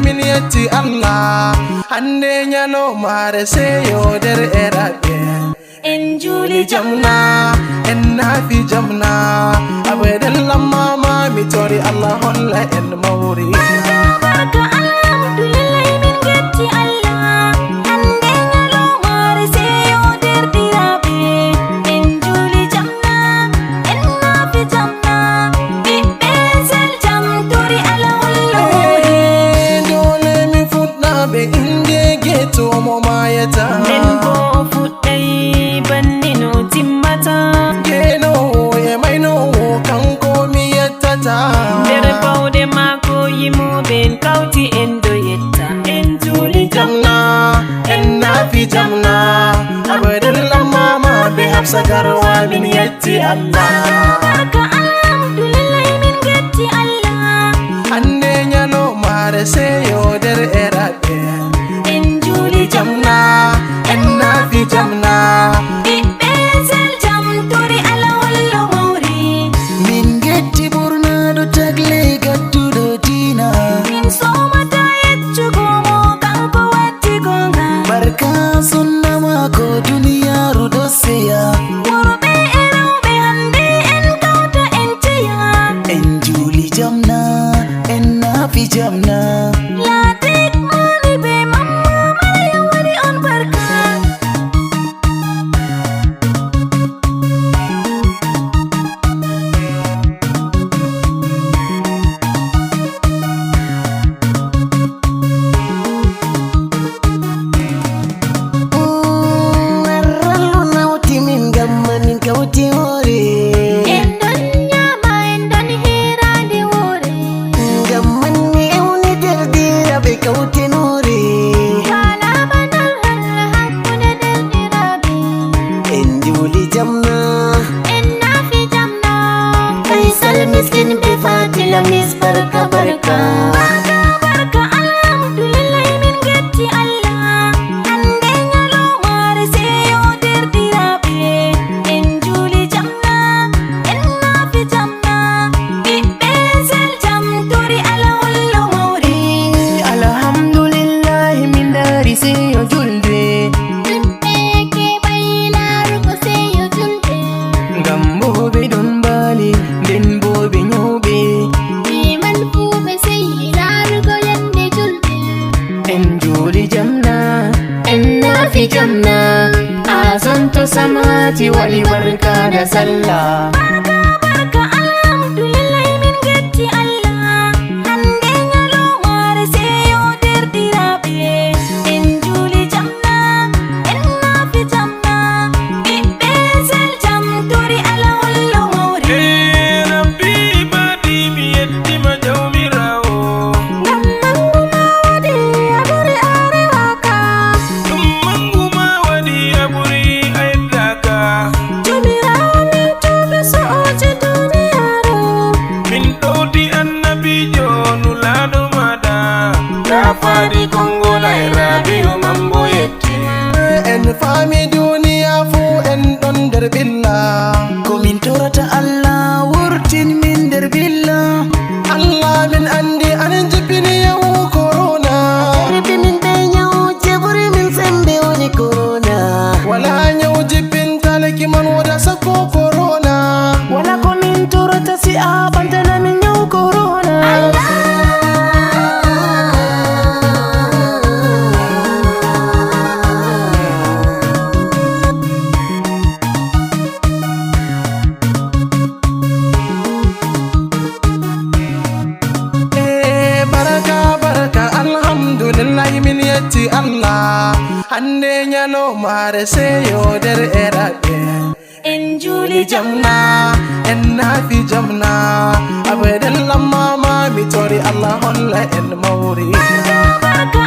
min yetti Allah hande nyalomare seyo der erabe en juli jamna en nafi jamna abadan lamma ma mi tori Allah holla en mawri barka alhamdulillah min getti Allah hande nyalomare seyo der dirabe en juli jamna en nafi jamna bibbe sel jam tori ala holla dole mi futna be inde geto mo mayata men bo fuddai bannino timmata geno e mayno kanko mi yettata der bawde mako yimo ben kauti en do yetta en juli jamna en nafi jamna abadan lamma ma be hafsa garwa min yetti Allah barka alhamdulillah min getti Allah hande nyalomare seyo der erabe en juli jamna en nafi jamna bibbe sel jam tori ala wallo mawri min getti ɓurnaɗo tagle gadduɗo dina min somata yeccugo mo kanko watti gonga barka sunna mako duniyaru ɗo seya worɓe e rewɓe hande en kawta en ceya en juli jamna en nafi jamna latik mani be mamma mariya wani on barka warrallu nawti min gamma min kawti hore en don nyama en don hirande wore gamman mi ewni derdira ɓe kawtenore kala banal hakkude derdiraɓe en juli jamna en nafi jamna faisal miskin ɓe fatila mis barka barka barka alhamdulillah min getti Allah hande nyalomare seyo derdiraɓe en juli jamna en nafi jamna ɓiɓɓe sel jam tori ala wallo mawri alhamdulillahi min dari seyo julde ɓiɓɓe keɓay larugo seyo julde ngam bo ɓe ɗon mbali nden bo ɓe nyawɓe liman fuu ɓe seyi larugo yande julde en juli jamna en nafi jamna a santo samati waɗi barka da sallah barka alhamdulillah min getti Allah hande nyalomare seyo derdiraɓe en juli jamna en nafi jamna ɓiɓɓe sel jam tori ala wallo mawri rabbi badi mi yettima jawmirawo ngam manguma waɗi a ɓuri arewaka ɗum manguma waɗi a ɓuri a yeddaka jomirawo min tuɓe so'oje duniyaru min ɗowdi annabijo nulaɗo maɗa ta faɗi kongola e rabiu mambo yetti en fami duniya fu en ɗon nder ɓilla komin torata allah wurtin min nder billa Allah min andi anen jippini yawu corona rebe min ɓe nyawje ɓuri min sembe woni corona wala nyawu jippintaleki man woda sakko corona wala komin torata si a ɓantana min nyaw corona baraka baraka alhamdulillah min yetti Allah hande nyalomare seyo der erabe en juli jamna en nafi jamna abadan lamma ma mi tori Allah holla en mawri barka